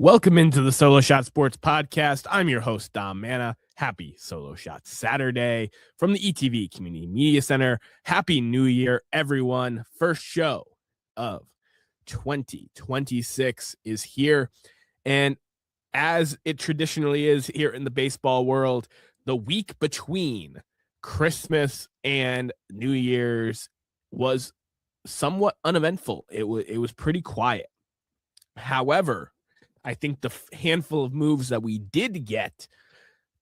Welcome into the Solo Shot Sports Podcast. I'm your host, Dom Manna. Happy Solo Shot Saturday from the ETV Community Media Center. Happy New Year, everyone. First show of 2026 is here. And as it traditionally is here in the baseball world, the week between Christmas and New Year's was somewhat uneventful. It was pretty quiet. However, I think the handful of moves that we did get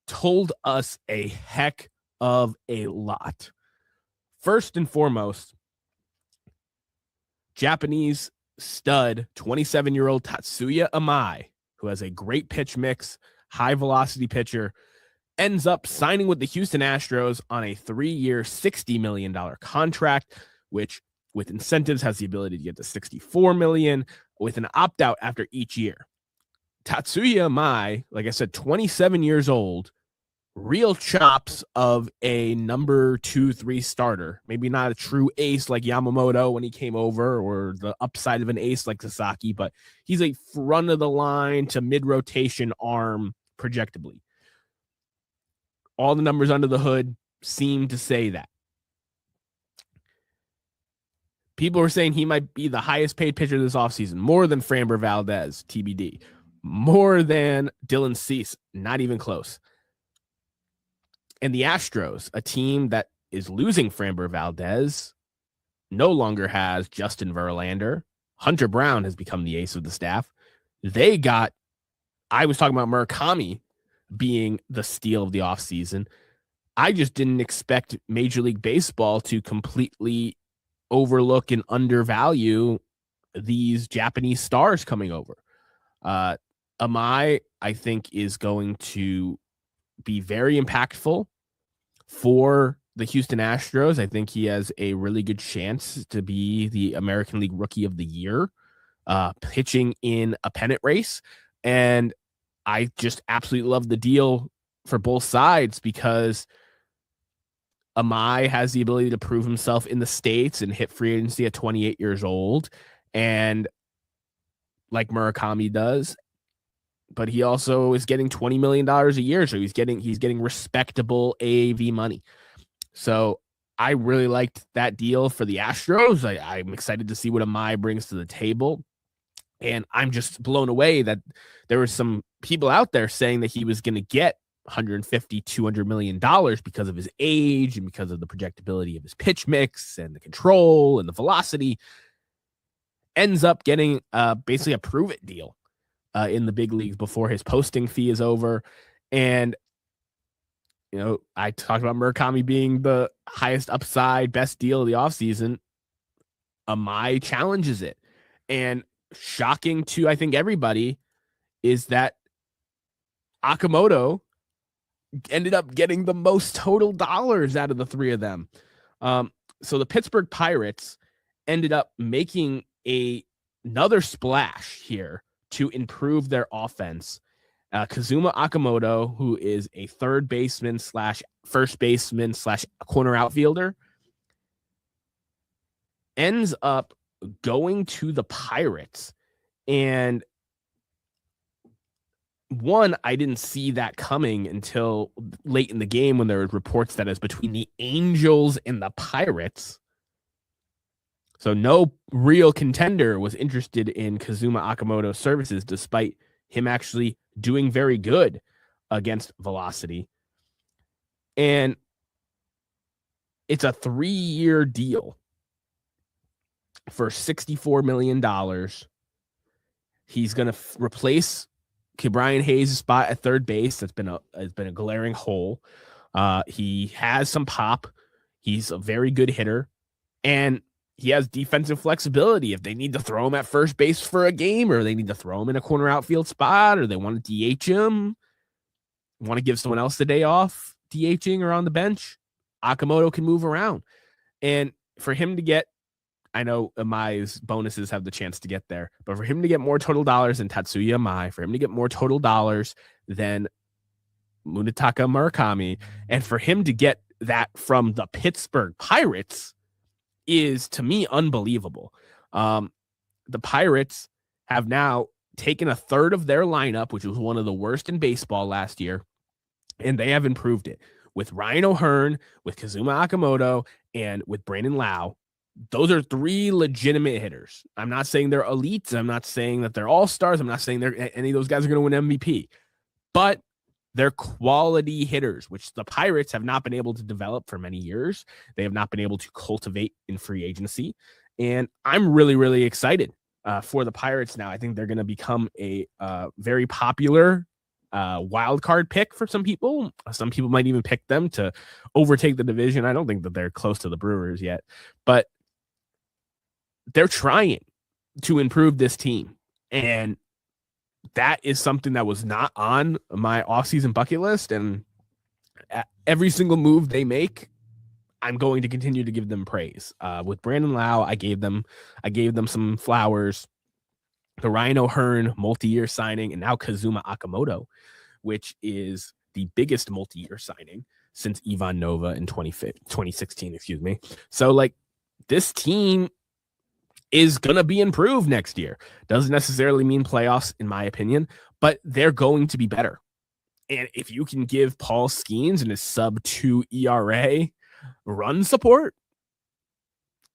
told us a heck of a lot. First and foremost, Japanese stud 27-year-old Tatsuya Amai, who has a great pitch mix, high velocity pitcher, ends up signing with the Houston Astros on a 3-year, $60 million contract, which with incentives has the ability to get to $64 million with an opt-out after each year. Tatsuya Amai, like I said, 27 years old, real chops of a number 2-3 starter. Maybe not a true ace like Yamamoto when he came over, or the upside of an ace like Sasaki, but he's a front of the line to mid-rotation arm projectably. All the numbers under the hood seem to say that. People are saying he might be the highest paid pitcher this offseason, more than Framber Valdez, TBD. More than Dylan Cease, not even close. And the Astros, a team that is losing Framber Valdez, no longer has Justin Verlander. Hunter Brown has become the ace of the staff. I was talking about Murakami being the steal of the offseason. I just didn't expect Major League Baseball to completely overlook and undervalue these Japanese stars coming over. Amai, I think, is going to be very impactful for the Houston Astros. I think he has a really good chance to be the American League Rookie of the Year, pitching in a pennant race. And I just absolutely love the deal for both sides because Amai has the ability to prove himself in the States and hit free agency at 28 years old. And like Murakami does, but he also is getting $20 million a year. So he's getting respectable AAV money. So I really liked that deal for the Astros. I'm excited to see what Amai brings to the table. And I'm just blown away that there were some people out there saying that he was going to get $150, $200 million because of his age and because of the projectability of his pitch mix and the control and the velocity. Ends up getting basically a prove-it deal in the big leagues before his posting fee is over. And, you know, I talked about Murakami being the highest upside, best deal of the offseason. Amai challenges it. And shocking to, I think, everybody is that Akamoto ended up getting the most total dollars out of the three of them. So the Pittsburgh Pirates ended up making another splash here to improve their offense. Kazuma Akamoto, who is a third baseman / first baseman / corner outfielder, ends up going to the Pirates. And one, I didn't see that coming until late in the game when there were reports that it's between the Angels and the Pirates. So no real contender was interested in Kazuma Akamoto's services, despite him actually doing very good against velocity. And it's a 3-year deal for $64 million. He's going to replace Brian Hayes' spot at third base. Has been a glaring hole. He has some pop. He's a very good hitter. And he has defensive flexibility. If they need to throw him at first base for a game, or they need to throw him in a corner outfield spot, or they want to DH him, want to give someone else the day off DHing or on the bench, Akamoto can move around. And for him to get, I know Amai's bonuses have the chance to get there, but for him to get more total dollars than Tatsuya Amai, for him to get more total dollars than Munetaka Murakami, and for him to get that from the Pittsburgh Pirates is, to me, unbelievable. The Pirates have now taken a third of their lineup, which was one of the worst in baseball last year, and they have improved it with Ryan O'Hearn, with Kazuma Akamoto, and with Brandon Lau. Those are three legitimate hitters. I'm not saying they're elites. I'm not saying that they're all-stars. I'm not saying any of those guys are going to win MVP. But they're quality hitters, which the Pirates have not been able to develop for many years. They have not been able to cultivate in free agency. And I'm really, really excited for the Pirates now. I think they're going to become a very popular wild card pick for some people. Some people might even pick them to overtake the division. I don't think that they're close to the Brewers yet, but they're trying to improve this team. And that is something that was not on my offseason bucket list. And every single move they make, I'm going to continue to give them praise. With Brandon Lau, I gave them some flowers. The Ryan O'Hearn multi-year signing, and now Kazuma Akamoto, which is the biggest multi-year signing since Ivan Nova in 2016, excuse me. So like this team is going to be improved next year. Doesn't necessarily mean playoffs, in my opinion, but they're going to be better. And if you can give Paul Skeens and his sub-2 ERA run support,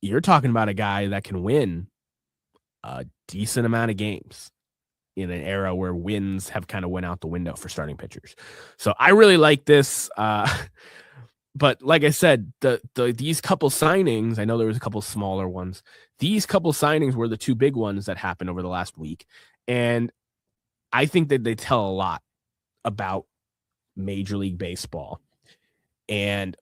you're talking about a guy that can win a decent amount of games in an era where wins have kind of went out the window for starting pitchers. So I really like this. But like I said, these couple signings, I know there was a couple smaller ones. These couple signings were the two big ones that happened over the last week. And I think that they tell a lot about Major League Baseball. And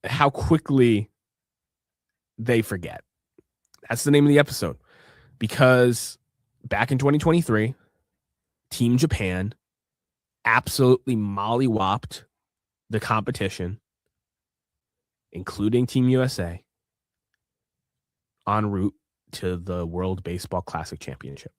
how quickly they forget. That's the name of the episode. Because back in 2023, Team Japan absolutely mollywopped the competition, including Team USA, en route to the World Baseball Classic Championship.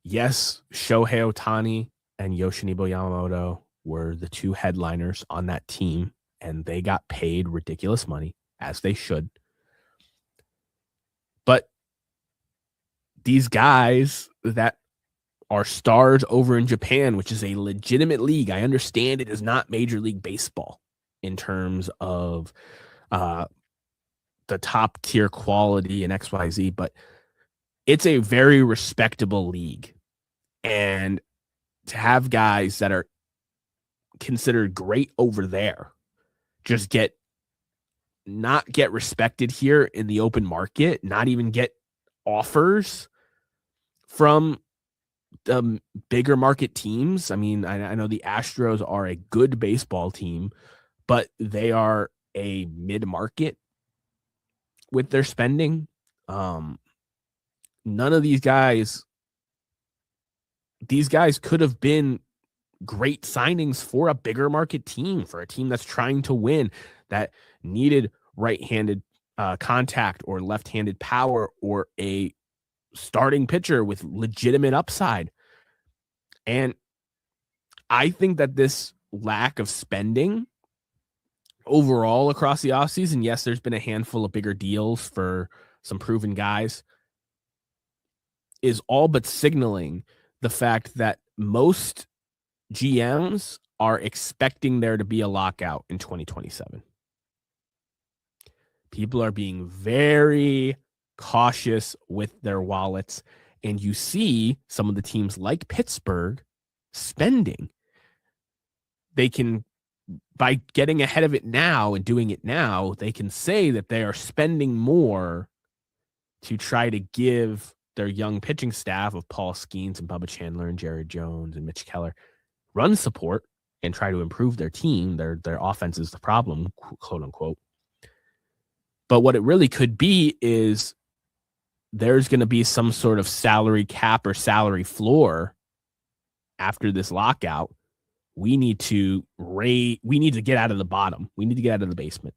Yes, Shohei Ohtani and Yoshinobu Yamamoto were the two headliners on that team, and they got paid ridiculous money, as they should. But these guys that are stars over in Japan, which is a legitimate league. I understand it is not Major League Baseball in terms of the top tier quality and XYZ, but it's a very respectable league. And to have guys that are considered great over there just not get respected here in the open market, not even get offers from the bigger market teams. I mean, I know the Astros are a good baseball team, but they are a mid-market with their spending. None of these guys could have been great signings for a bigger market team, for a team that's trying to win, that needed right-handed contact or left-handed power or a starting pitcher with legitimate upside. And I think that this lack of spending overall across the offseason, yes, there's been a handful of bigger deals for some proven guys, is all but signaling the fact that most GMs are expecting there to be a lockout in 2027. People are being very cautious with their wallets, and you see some of the teams like Pittsburgh spending. They can, by getting ahead of it now and doing it now, they can say that they are spending more to try to give their young pitching staff of Paul Skeens and Bubba Chandler and Jared Jones and Mitch Keller run support and try to improve their team. Their offense is the problem, quote unquote. But what it really could be is there's going to be some sort of salary cap or salary floor after this lockout. We need to get out of the bottom. We need to get out of the basement.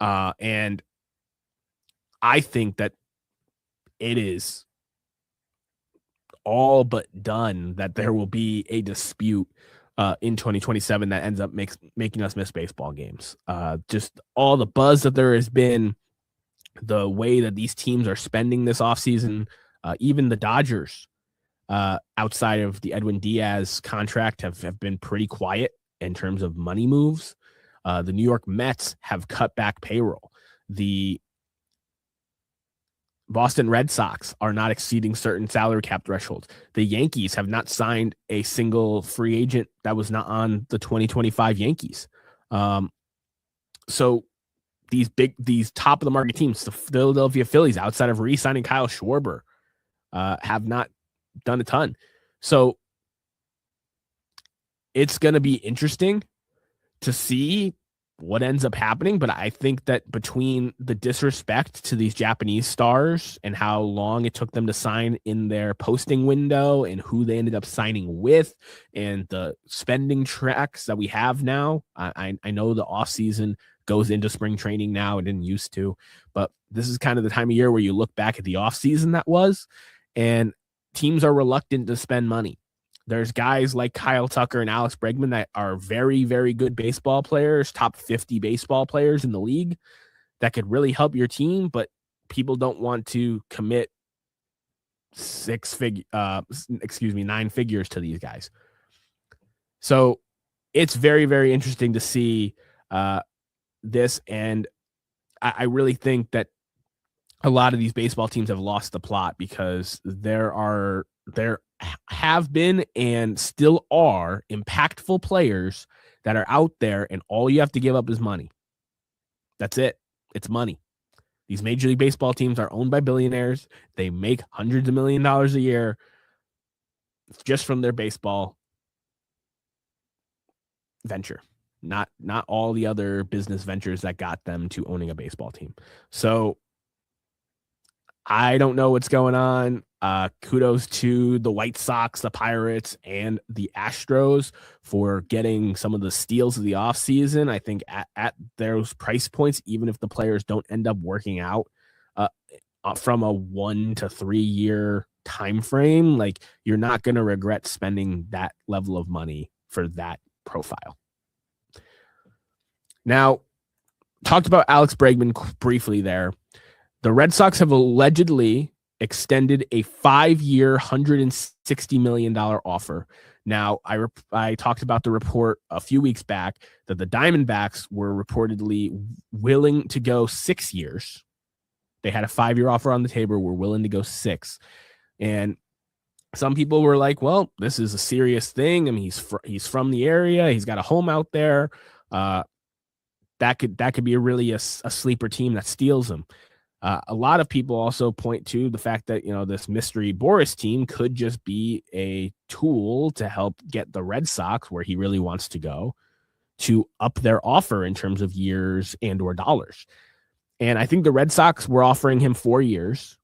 And I think that it is all but done that there will be a dispute in 2027 that ends up making us miss baseball games. Just all the buzz that there has been the way that these teams are spending this offseason, even the Dodgers, outside of the Edwin Diaz contract, have been pretty quiet in terms of money moves. The New York Mets have cut back payroll. The Boston Red Sox are not exceeding certain salary cap thresholds. The Yankees have not signed a single free agent that was not on the 2025 Yankees. So these top of the market teams, the Philadelphia Phillies, outside of re-signing Kyle Schwarber, have not done a ton. So it's going to be interesting to see what ends up happening. But I think that between the disrespect to these Japanese stars and how long it took them to sign in their posting window and who they ended up signing with and the spending tracks that we have now, I know the offseason goes into spring training now. It didn't used to, but this is kind of the time of year where you look back at the offseason that was, and teams are reluctant to spend money. There's guys like Kyle Tucker and Alex Bregman that are very, very good baseball players, top 50 baseball players in the league that could really help your team, but people don't want to commit 9 figures to these guys. So it's very, very interesting to see this. And I really think that a lot of these baseball teams have lost the plot because there have been and still are impactful players that are out there, and all you have to give up is money. That's it. It's money. These Major League Baseball teams are owned by billionaires. They make hundreds of $millions a year just from their baseball venture, not all the other business ventures that got them to owning a baseball team. So I don't know what's going on. Kudos to the White Sox, the Pirates, and the Astros for getting some of the steals of the offseason. I think at those price points, even if the players don't end up working out from a 1 to 3 year time frame, like, you're not going to regret spending that level of money for that profile. Now, talked about Alex Bregman briefly there. The Red Sox have allegedly extended a 5-year, $160 million offer. Now, I talked about the report a few weeks back that the Diamondbacks were reportedly willing to go 6 years. They had a 5-year offer on the table, were willing to go 6. And some people were like, well, this is a serious thing. I mean, he's from the area. He's got a home out there. That could be a sleeper team that steals him. A lot of people also point to the fact that, this mystery Boris team could just be a tool to help get the Red Sox where he really wants to go, to up their offer in terms of years and or dollars. And I think the Red Sox were offering him 4 years.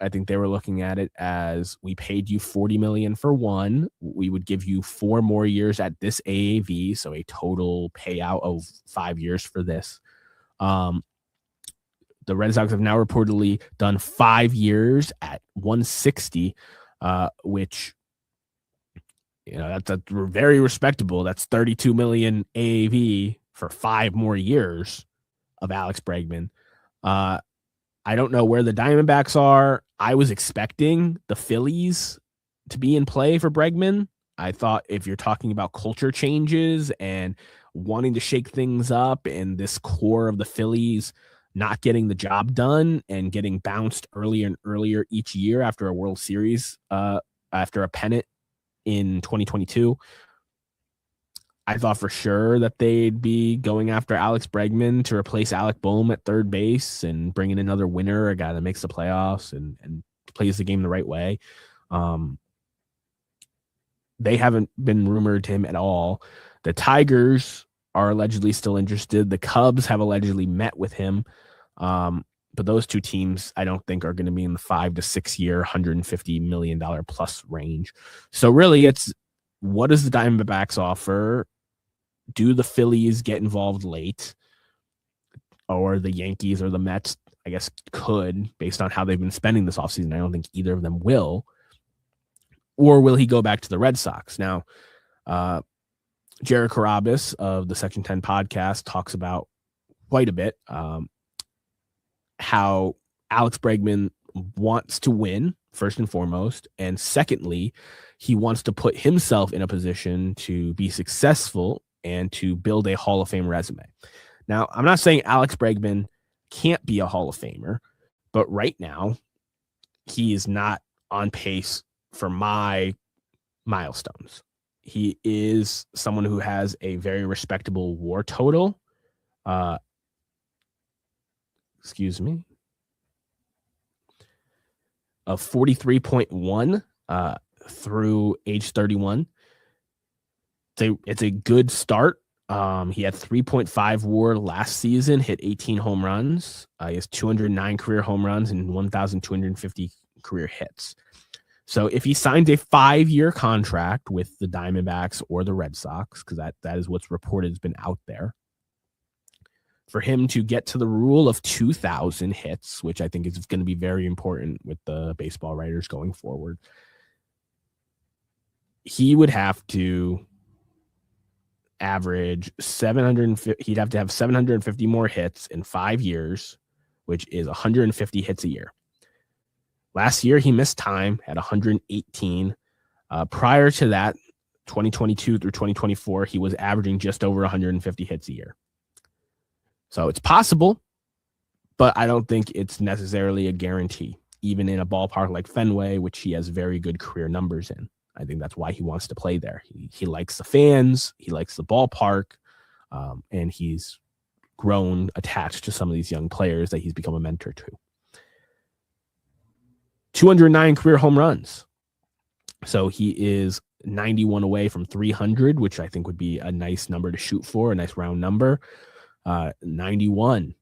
I think they were looking at it as, we paid you $40 million for 1. We would give you 4 more years at this AAV, so a total payout of 5 years for this. The Red Sox have now reportedly done 5 years at 160, which, that's very respectable. That's 32 million AAV for 5 more years of Alex Bregman. I don't know where the Diamondbacks are. I was expecting the Phillies to be in play for Bregman. I thought, if you're talking about culture changes and wanting to shake things up, and this core of the Phillies not getting the job done and getting bounced earlier and earlier each year after a World Series, after a pennant in 2022, I thought for sure that they'd be going after Alex Bregman to replace Alec Boehm at third base and bring in another winner, a guy that makes the playoffs and plays the game the right way. They haven't been rumored to him at all. The Tigers are allegedly still interested. The Cubs have allegedly met with him. But those two teams, I don't think, are going to be in the 5 to 6 year, $150 million plus range. So really, it's, what does the Diamondbacks offer? Do the Phillies get involved late? Or the Yankees or the Mets, I guess, could, based on how they've been spending this offseason. I don't think either of them will. Or will he go back to the Red Sox? Now, Jared Carabas of the Section 10 podcast talks about quite a bit how Alex Bregman wants to win, first and foremost. And secondly, he wants to put himself in a position to be successful and to build a Hall of Fame resume. Now, I'm not saying Alex Bregman can't be a Hall of Famer, but right now, he is not on pace for my milestones. He is someone who has a very respectable WAR total. Excuse me. Of 43.1 through age 31. It's a good start. He had 3.5 WAR last season, hit 18 home runs. He has 209 career home runs and 1,250 career hits. So if he signs a 5-year contract with the Diamondbacks or the Red Sox, because that is what's reported has been out there, for him to get to the rule of 2,000 hits, which I think is going to be very important with the baseball writers going forward, he would have to average 750. He'd have to have 750 more hits in 5 years, which is 150 hits a year. Last year, he missed time at 118. Prior to that, 2022 through 2024, he was averaging just over 150 hits a year. So it's possible, but I don't think it's necessarily a guarantee, even in a ballpark like Fenway, which he has very good career numbers in. I think that's why he wants to play there. He likes the fans, he likes the ballpark, and he's grown attached to some of these young players that he's become a mentor to. 209 career home runs. So he is 91 away from 300, which I think would be a nice number to shoot for, a nice round number. 91.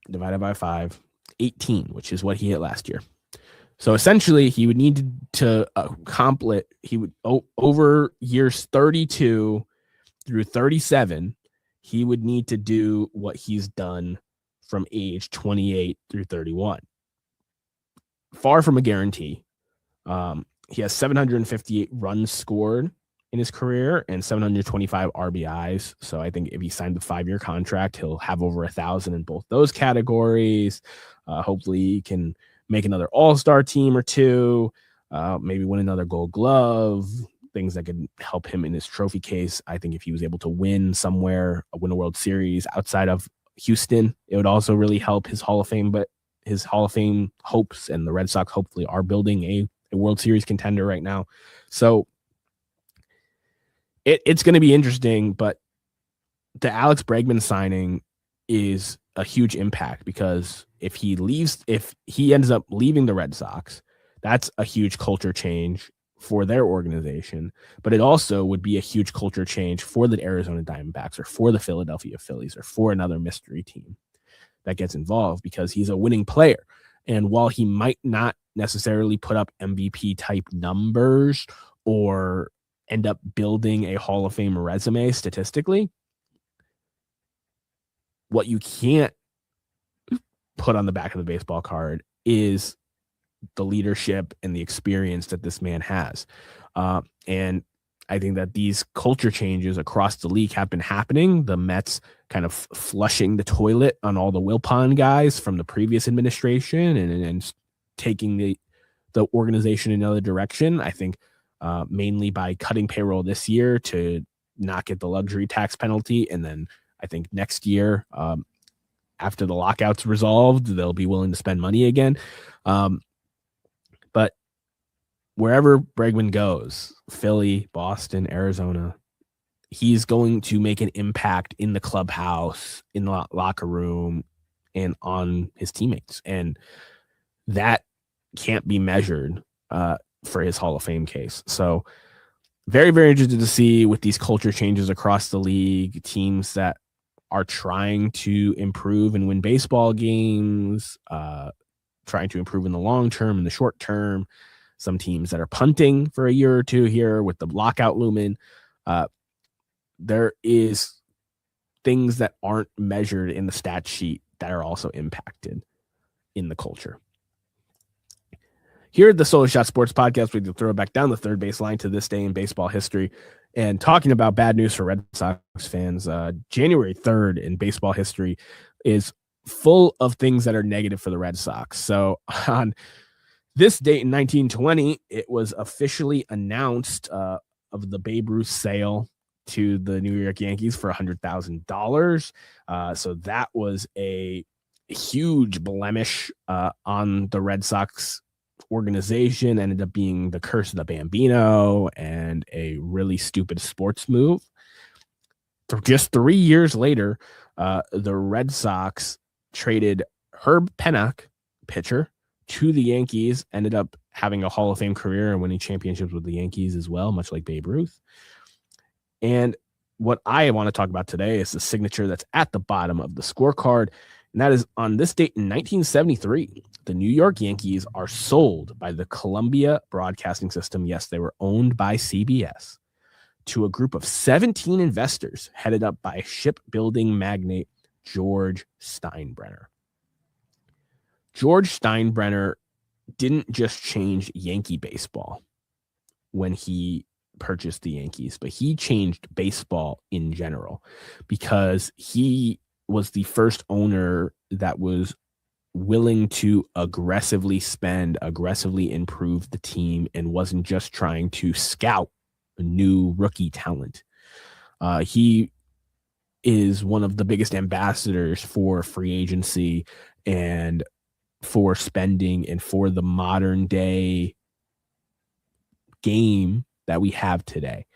Divided by 5, 18, which is what he hit last year. So essentially, he would need to accomplish, over years 32 through 37, he would need to do what he's done from age 28 through 31. Far from a guarantee. He has 758 runs scored in his career and 725 RBIs. So I think if he signed the 5-year contract, he'll have over 1,000 in both those categories. Hopefully he can make another all-star team or two, maybe win another Gold Glove, things that could help him in his trophy case. I think if he was able to win somewhere, win a World Series outside of Houston, it would also really help his Hall of Fame. But his Hall of Fame hopes, and the Red Sox hopefully are building a World Series contender right now. So it's going to be interesting, but the Alex Bregman signing is a huge impact, because if he ends up leaving the Red Sox, that's a huge culture change for their organization, but it also would be a huge culture change for the Arizona Diamondbacks or for the Philadelphia Phillies or for another mystery team that gets involved, because he's a winning player. And while he might not necessarily put up MVP type numbers or end up building a Hall of Fame resume statistically, what you can't put on the back of the baseball card is the leadership and the experience that this man has. And I think that these culture changes across the league have been happening. The Mets kind of flushing the toilet on all the Wilpon guys from the previous administration and taking the organization in another direction. I think mainly by cutting payroll this year to not get the luxury tax penalty. And then I think next year, after the lockout's resolved, they'll be willing to spend money again. But wherever Bregman goes, Philly, Boston, Arizona, he's going to make an impact in the clubhouse, in the locker room, and on his teammates. And that can't be measured for his Hall of Fame case. So very, very interested to see with these culture changes across the league, teams that are trying to improve and win baseball games, trying to improve in the long term, in the short term. Some teams that are punting for a year or two here with the lockout looming. There is things that aren't measured in the stat sheet that are also impacted in the culture. Here at the Solo Shot Sports Podcast, we throw it back down the third baseline to this day in baseball history. And talking about bad news for Red Sox fans, January 3rd in baseball history is full of things that are negative for the Red Sox. So on this date in 1920, it was officially announced of the Babe Ruth sale to the New York Yankees for $100,000. So that was a huge blemish on the Red Sox organization. Ended up being the curse of the Bambino and a really stupid sports move. Just 3 years later, the Red Sox traded Herb Pennock, pitcher, to the Yankees, ended up having a Hall of Fame career and winning championships with the Yankees as well, much like Babe Ruth. And what I want to talk about today is the signature that's at the bottom of the scorecard. And that is on this date in 1973, the New York Yankees are sold by the Columbia Broadcasting System. Yes, they were owned by CBS to a group of 17 investors headed up by shipbuilding magnate George Steinbrenner. George Steinbrenner didn't just change Yankee baseball when he purchased the Yankees, but he changed baseball in general because he was the first owner that was willing to aggressively spend, aggressively improve the team, and wasn't just trying to scout a new rookie talent. He is one of the biggest ambassadors for free agency and for spending and for the modern day game that we have today.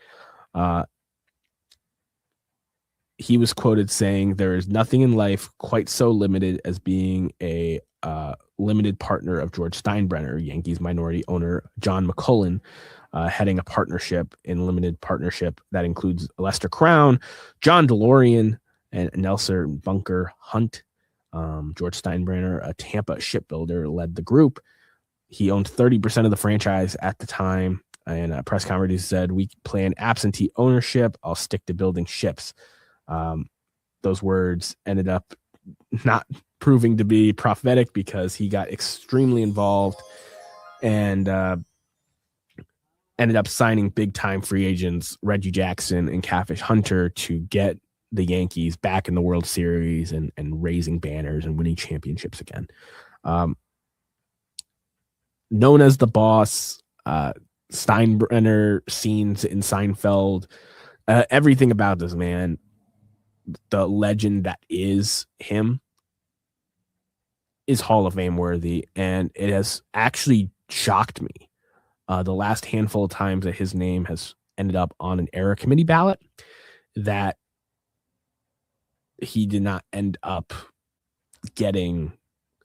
He was quoted saying, "There is nothing in life quite so limited as being a limited partner of George Steinbrenner." Yankees minority owner John McCullen heading a partnership in limited partnership that includes Lester Crown, John DeLorean, and Nelson Bunker Hunt. George Steinbrenner, a Tampa shipbuilder, led the group. He owned 30% of the franchise at the time. And a press conference, he said, "We plan absentee ownership. I'll stick to building ships." Those words ended up not proving to be prophetic because he got extremely involved and ended up signing big-time free agents Reggie Jackson and Catfish Hunter to get the Yankees back in the World Series and raising banners and winning championships again. Known as the boss, Steinbrenner scenes in Seinfeld, everything about this man, the legend that is him, is Hall of Fame worthy, and it has actually shocked me the last handful of times that his name has ended up on an era committee ballot that he did not end up getting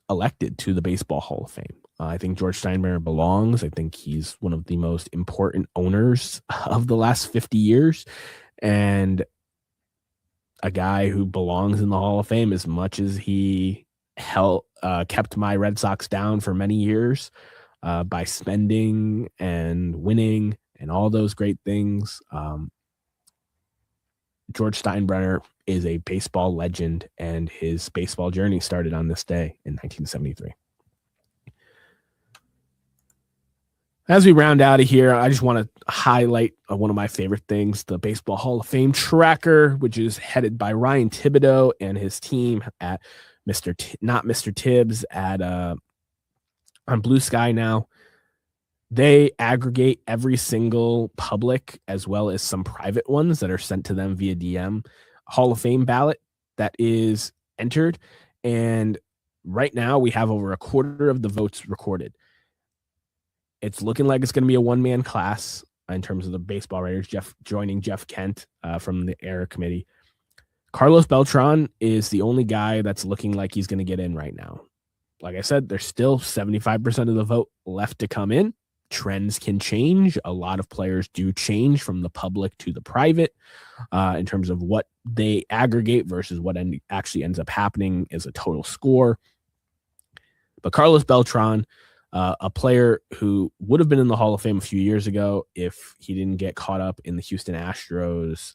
elected to the Baseball Hall of Fame. I think George Steinbrenner belongs. I think he's one of the most important owners of the last 50 years and a guy who belongs in the Hall of Fame as much as he kept my Red Sox down for many years by spending and winning and all those great things. George Steinbrenner is a baseball legend, and his baseball journey started on this day in 1973. As we round out of here, I just want to highlight one of my favorite things, the Baseball Hall of Fame tracker, which is headed by Ryan Thibodeau and his team at not Mr. Tibbs at on Blue Sky now. They aggregate every single public as well as some private ones that are sent to them via DM Hall of Fame ballot that is entered. And right now we have over a quarter of the votes recorded. It's looking like it's going to be a one-man class in terms of the baseball writers, joining Jeff Kent from the era committee. Carlos Beltran is the only guy that's looking like he's going to get in right now. Like I said, there's still 75% of the vote left to come in. Trends can change. A lot of players do change from the public to the private in terms of what they aggregate versus what actually ends up happening as a total score. But Carlos Beltran, a player who would have been in the Hall of Fame a few years ago if he didn't get caught up in the Houston Astros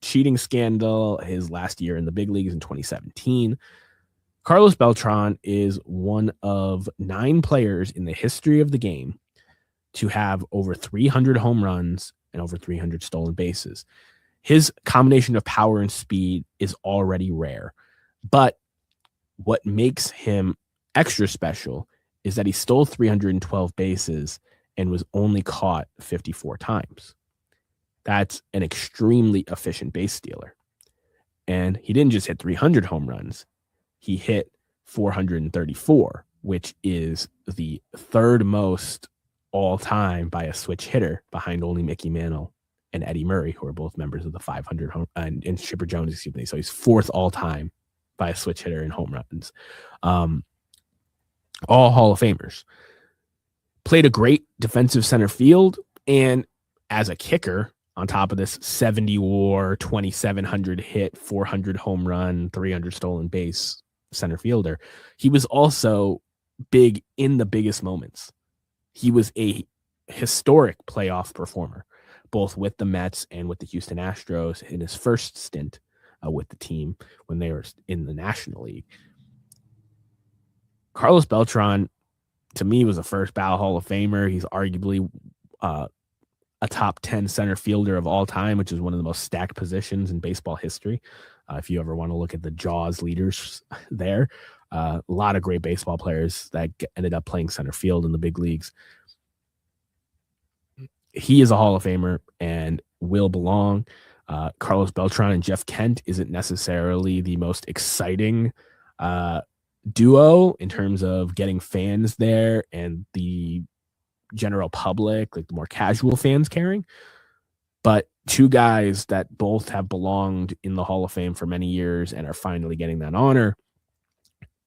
cheating scandal his last year in the big leagues in 2017. Carlos Beltran is one of 9 players in the history of the game to have over 300 home runs and over 300 stolen bases. His combination of power and speed is already rare. But what makes him extra special is that he stole 312 bases and was only caught 54 times. That's an extremely efficient base stealer. And he didn't just hit 300 home runs. He hit 434, which is the third most all time by a switch hitter, behind only Mickey Mantle and Eddie Murray, who are both members of the 500 home and Chipper Jones, excuse me. So he's fourth all time by a switch hitter in home runs. All Hall of Famers. Played a great defensive center field, and as a kicker, on top of this 70 WAR, 2,700 hit, 400 home run, 300 stolen base center fielder, he was also big in the biggest moments. He was a historic playoff performer, both with the Mets and with the Houston Astros in his first stint with the team when they were in the National League. Carlos Beltran, to me, was a first ballot Hall of Famer. He's arguably a top 10 center fielder of all time, which is one of the most stacked positions in baseball history. If you ever want to look at the Jaws leaders there, a lot of great baseball players that ended up playing center field in the big leagues. He is a Hall of Famer and will belong. Carlos Beltran and Jeff Kent isn't necessarily the most exciting duo in terms of getting fans there and the general public, like the more casual fans caring. But two guys that both have belonged in the Hall of Fame for many years and are finally getting that honor.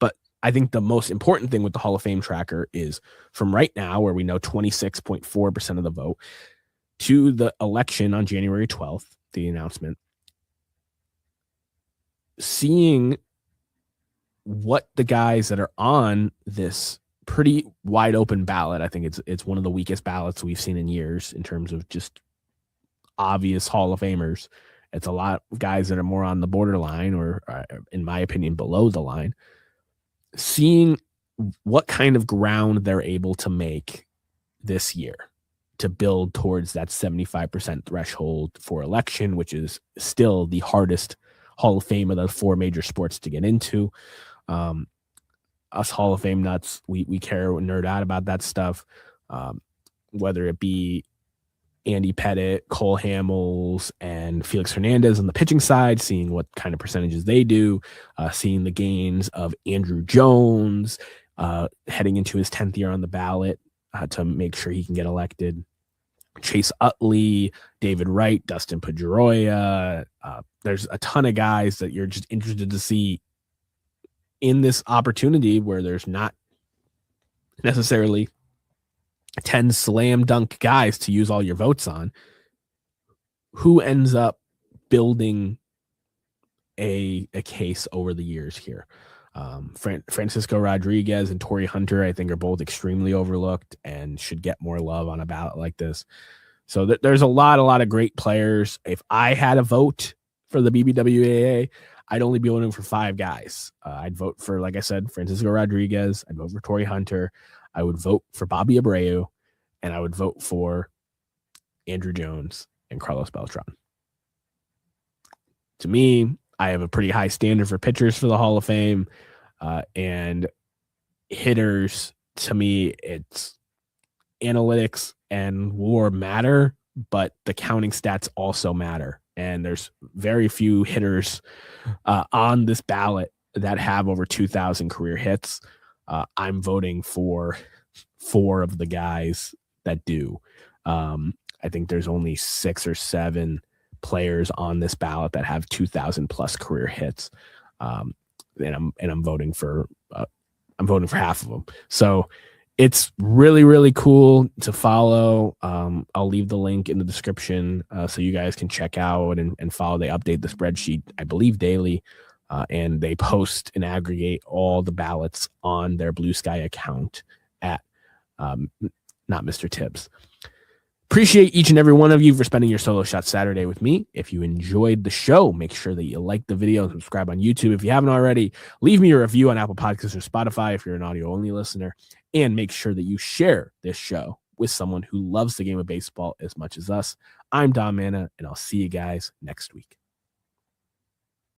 But I think the most important thing with the Hall of Fame tracker is from right now, where we know 26.4% of the vote, to the election on January 12th, the announcement, seeing what the guys that are on this pretty wide open ballot. I think it's one of the weakest ballots we've seen in years in terms of just obvious Hall of Famers. It's a lot of guys that are more on the borderline or in my opinion, below the line. Seeing what kind of ground they're able to make this year to build towards that 75% threshold for election, which is still the hardest Hall of Fame of the four major sports to get into. Us Hall of Fame nuts, we care and nerd out about that stuff, whether it be Andy Pettit, Cole Hamels, and Felix Hernandez on the pitching side, seeing what kind of percentages they do, seeing the gains of Andrew Jones heading into his 10th year on the ballot to make sure he can get elected. Chase Utley, David Wright, Dustin Pedroia. There's a ton of guys that you're just interested to see in this opportunity where there's not necessarily 10 slam dunk guys to use all your votes on. Who ends up building a case over the years here? Francisco Rodriguez and Torrey Hunter, I think, are both extremely overlooked and should get more love on a ballot like this. So there's a lot of great players. If I had a vote for the BBWAA, I'd only be voting for 5 guys. I'd vote for, like I said, Francisco Rodriguez. I'd vote for Torrey Hunter. I would vote for Bobby Abreu, and I would vote for Andrew Jones and Carlos Beltran. To me, I have a pretty high standard for pitchers for the Hall of Fame, and hitters. To me, it's analytics and WAR matter, but the counting stats also matter. And there's very few hitters on this ballot that have over 2,000 career hits. I'm voting for 4 of the guys that do. I think there's only 6 or 7 players on this ballot that have 2,000 plus career hits. And I'm voting for half of them. So it's really, really cool to follow. I'll leave the link in the description so you guys can check out and follow. They update the spreadsheet, I believe, daily, and they post and aggregate all the ballots on their Blue Sky account at Not Mr. Tibbs. Appreciate each and every one of you for spending your Solo Shot Saturday with me. If you enjoyed the show, make sure that you like the video and subscribe on YouTube. If you haven't already, leave me a review on Apple Podcasts or Spotify if you're an audio-only listener. And make sure that you share this show with someone who loves the game of baseball as much as us. I'm Dom Manna, and I'll see you guys next week.